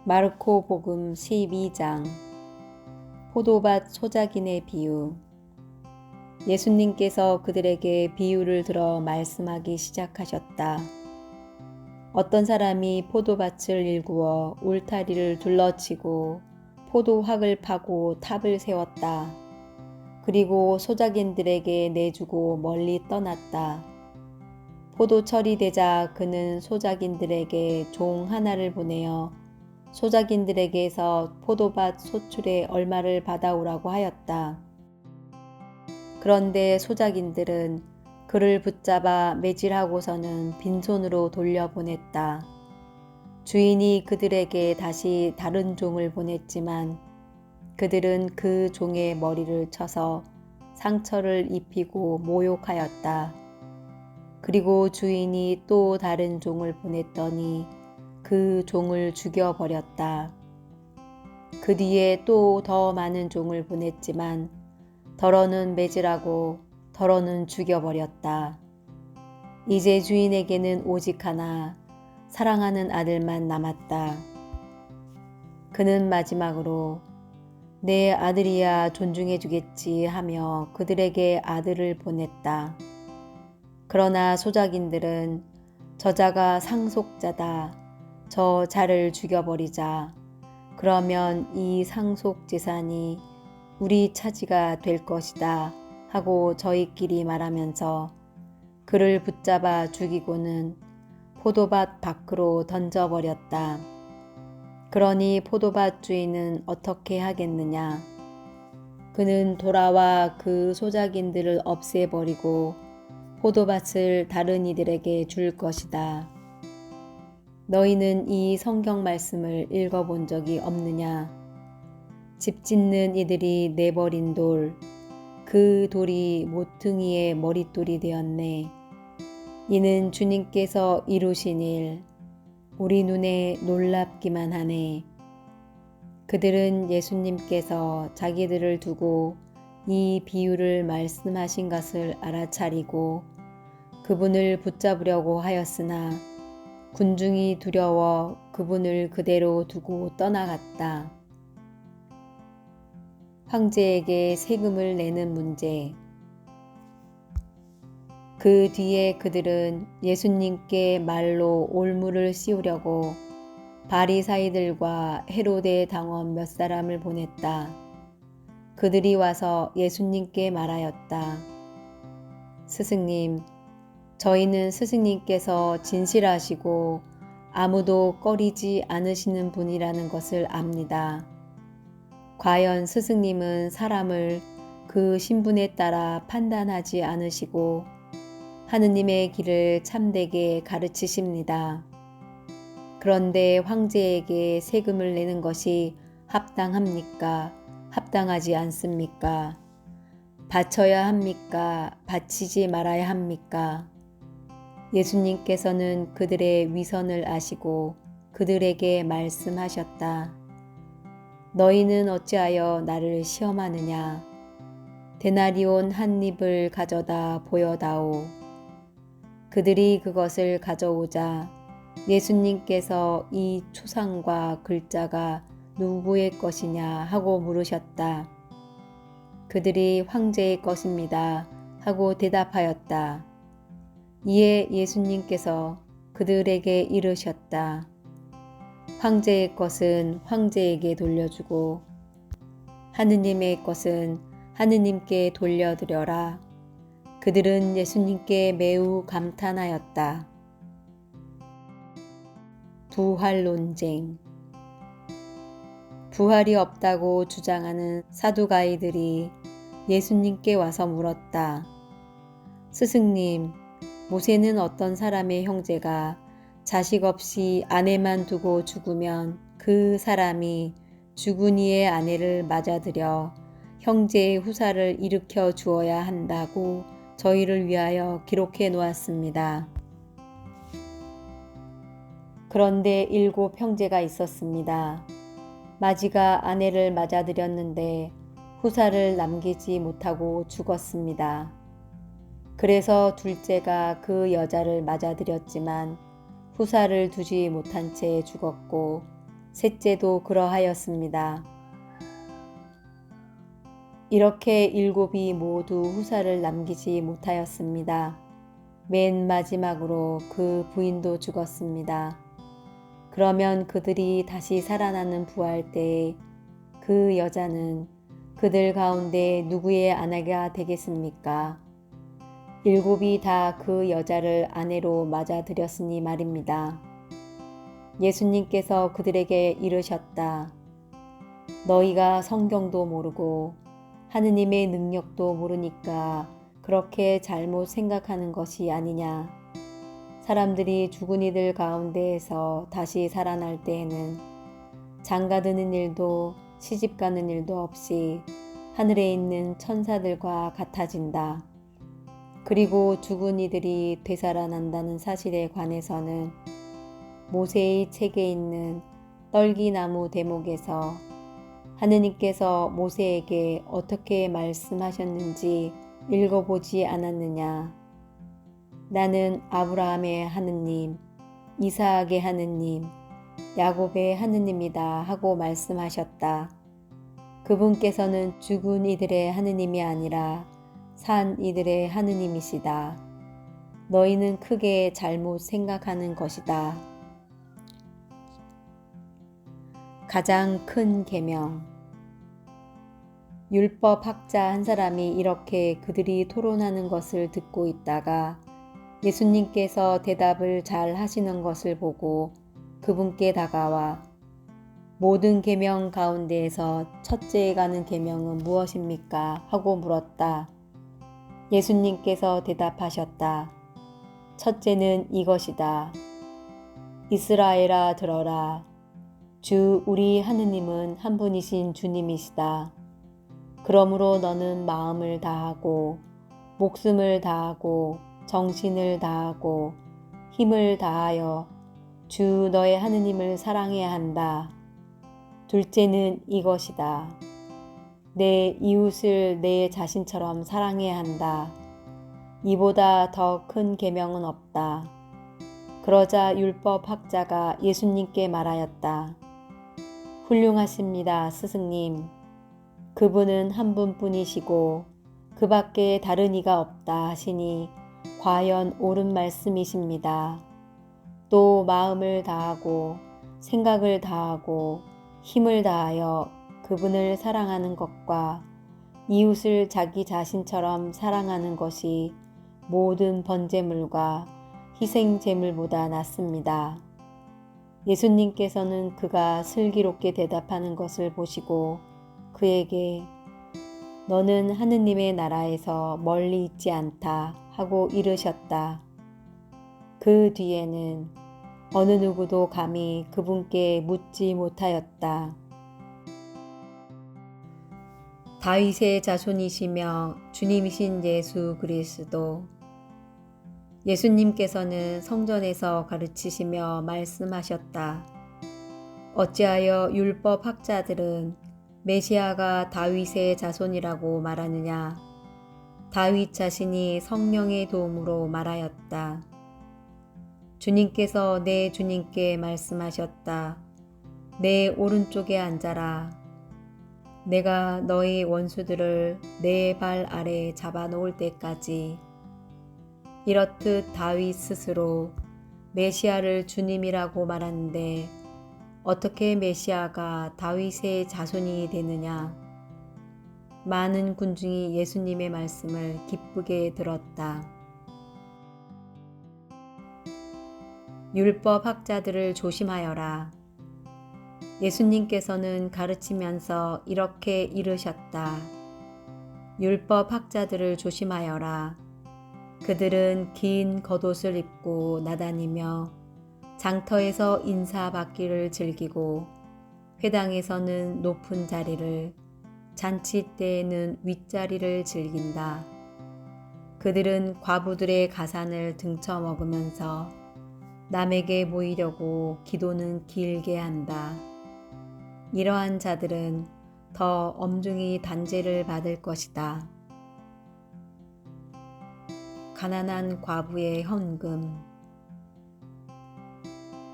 마르코 복음 12장 포도밭 소작인의 비유. 예수님께서 그들에게 비유를 들어 말씀하기 시작하셨다. 어떤 사람이 포도밭을 일구어 울타리를 둘러치고 포도학을 파고 탑을 세웠다. 그리고 소작인들에게 내주고 멀리 떠났다. 포도철이 되자 그는 소작인들에게 종 하나를 보내어 소작인들에게서 포도밭 소출의 얼마를 받아오라고 하였다. 그런데 소작인들은 그를 붙잡아 매질하고서는 빈손으로 돌려보냈다. 주인이 그들에게 다시 다른 종을 보냈지만 그들은 그 종의 머리를 쳐서 상처를 입히고 모욕하였다. 그리고 주인이 또 다른 종을 보냈더니 그 종을 죽여버렸다. 그 뒤에 또 더 많은 종을 보냈지만 더러는 매질하고 더러는 죽여버렸다. 이제 주인에게는 오직 하나 사랑하는 아들만 남았다. 그는 마지막으로 내 아들이야 존중해 주겠지 하며 그들에게 아들을 보냈다. 그러나 소작인들은 저자가 상속자다. 저 자를 죽여버리자. 그러면 이 상속 재산이 우리 차지가 될 것이다 하고 저희끼리 말하면서 그를 붙잡아 죽이고는 포도밭 밖으로 던져버렸다. 그러니 포도밭 주인은 어떻게 하겠느냐? 그는 돌아와 그 소작인들을 없애버리고 포도밭을 다른 이들에게 줄 것이다. 너희는 이 성경 말씀을 읽어본 적이 없느냐? 집 짓는 이들이 내버린 돌, 그 돌이 모퉁이의 머릿돌이 되었네. 이는 주님께서 이루신 일, 우리 눈에 놀랍기만 하네. 그들은 예수님께서 자기들을 두고 이 비유를 말씀하신 것을 알아차리고 그분을 붙잡으려고 하였으나 군중이 두려워 그분을 그대로 두고 떠나갔다. 황제에게 세금을 내는 문제. 그 뒤에 그들은 예수님께 말로 올무를 씌우려고 바리사이들과 헤로데 당원 몇 사람을 보냈다. 그들이 와서 예수님께 말하였다. 스승님, 저희는 스승님께서 진실하시고 아무도 꺼리지 않으시는 분이라는 것을 압니다. 과연 스승님은 사람을 그 신분에 따라 판단하지 않으시고 하느님의 길을 참되게 가르치십니다. 그런데 황제에게 세금을 내는 것이 합당합니까? 합당하지 않습니까? 바쳐야 합니까? 바치지 말아야 합니까? 예수님께서는 그들의 위선을 아시고 그들에게 말씀하셨다. 너희는 어찌하여 나를 시험하느냐? 데나리온 한 입을 가져다 보여다오. 그들이 그것을 가져오자 예수님께서 이 초상과 글자가 누구의 것이냐 하고 물으셨다. 그들이 황제의 것입니다 하고 대답하였다. 이에 예수님께서 그들에게 이르셨다. 황제의 것은 황제에게 돌려주고 하느님의 것은 하느님께 돌려드려라. 그들은 예수님께 매우 감탄하였다. 부활 논쟁. 부활이 없다고 주장하는 사두가이들이 예수님께 와서 물었다. 스승님, 모세는 어떤 사람의 형제가 자식 없이 아내만 두고 죽으면 그 사람이 죽은 이의 아내를 맞아들여 형제의 후사를 일으켜 주어야 한다고 저희를 위하여 기록해 놓았습니다. 그런데 7 형제가 있었습니다. 마지가 아내를 맞아들였는데 후사를 남기지 못하고 죽었습니다. 그래서 둘째가 그 여자를 맞아들였지만 후사를 두지 못한 채 죽었고 셋째도 그러하였습니다. 이렇게 일곱이 모두 후사를 남기지 못하였습니다. 맨 마지막으로 그 부인도 죽었습니다. 그러면 그들이 다시 살아나는 부활 때에 그 여자는 그들 가운데 누구의 아내가 되겠습니까? 일곱이 다 그 여자를 아내로 맞아들였으니 말입니다. 예수님께서 그들에게 이르셨다. 너희가 성경도 모르고 하느님의 능력도 모르니까 그렇게 잘못 생각하는 것이 아니냐. 사람들이 죽은 이들 가운데에서 다시 살아날 때에는 장가드는 일도 시집가는 일도 없이 하늘에 있는 천사들과 같아진다. 그리고 죽은 이들이 되살아난다는 사실에 관해서는 모세의 책에 있는 떨기나무 대목에서 하느님께서 모세에게 어떻게 말씀하셨는지 읽어보지 않았느냐. 나는 아브라함의 하느님, 이삭의 하느님, 야곱의 하느님이다 하고 말씀하셨다. 그분께서는 죽은 이들의 하느님이 아니라 산 이들의 하느님이시다. 너희는 크게 잘못 생각하는 것이다. 가장 큰 계명. 율법학자 한 사람이 이렇게 그들이 토론하는 것을 듣고 있다가 예수님께서 대답을 잘 하시는 것을 보고 그분께 다가와 모든 계명 가운데에서 첫째에 가는 계명은 무엇입니까? 하고 물었다. 예수님께서 대답하셨다. 첫째는 이것이다. 이스라엘아 들어라. 주 우리 하느님은 한 분이신 주님이시다. 그러므로 너는 마음을 다하고 목숨을 다하고 정신을 다하고 힘을 다하여 주 너의 하느님을 사랑해야 한다. 둘째는 이것이다. 내 이웃을 내 자신처럼 사랑해야 한다. 이보다 더 큰 계명은 없다. 그러자 율법학자가 예수님께 말하였다. 훌륭하십니다, 스승님. 그분은 한 분뿐이시고 그 밖에 다른 이가 없다 하시니 과연 옳은 말씀이십니다. 또 마음을 다하고 생각을 다하고 힘을 다하여 그분을 사랑하는 것과 이웃을 자기 자신처럼 사랑하는 것이 모든 번제물과 희생 제물보다 낫습니다. 예수님께서는 그가 슬기롭게 대답하는 것을 보시고 그에게 너는 하느님의 나라에서 멀리 있지 않다 하고 이르셨다. 그 뒤에는 어느 누구도 감히 그분께 묻지 못하였다. 다윗의 자손이시며 주님이신 예수 그리스도. 예수님께서는 성전에서 가르치시며 말씀하셨다. 어찌하여 율법학자들은 메시아가 다윗의 자손이라고 말하느냐. 다윗 자신이 성령의 도움으로 말하였다. 주님께서 내 주님께 말씀하셨다. 내 오른쪽에 앉아라. 내가 너희 원수들을 내 발 아래 잡아놓을 때까지. 이렇듯 다윗 스스로 메시아를 주님이라고 말하는데 어떻게 메시아가 다윗의 자손이 되느냐. 많은 군중이 예수님의 말씀을 기쁘게 들었다. 율법학자들을 조심하여라. 예수님께서는 가르치면서 이렇게 이르셨다. 율법학자들을 조심하여라. 그들은 긴 겉옷을 입고 나다니며 장터에서 인사받기를 즐기고 회당에서는 높은 자리를 잔치 때에는 윗자리를 즐긴다. 그들은 과부들의 가산을 등쳐먹으면서 남에게 보이려고 기도는 길게 한다. 이러한 자들은 더 엄중히 단죄를 받을 것이다. 가난한 과부의 헌금.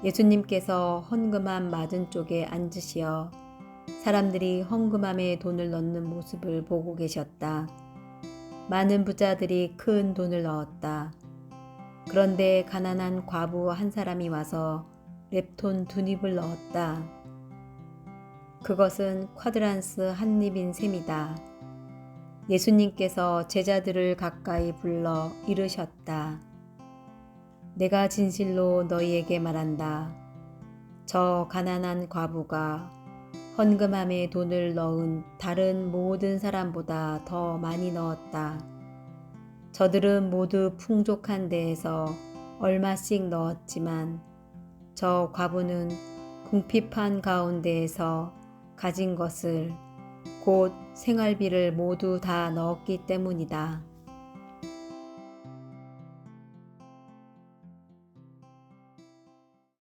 예수님께서 헌금함 맞은쪽에 앉으시어 사람들이 헌금함에 돈을 넣는 모습을 보고 계셨다. 많은 부자들이 큰 돈을 넣었다. 그런데 가난한 과부 한 사람이 와서 렙돈 2입을 넣었다. 그것은 쿼드란스 한 입인 셈이다. 예수님께서 제자들을 가까이 불러 이르셨다. 내가 진실로 너희에게 말한다. 저 가난한 과부가 헌금함에 돈을 넣은 다른 모든 사람보다 더 많이 넣었다. 저들은 모두 풍족한 데에서 얼마씩 넣었지만 저 과부는 궁핍한 가운데에서 가진 것을 곧 생활비를 모두 다 넣었기 때문이다.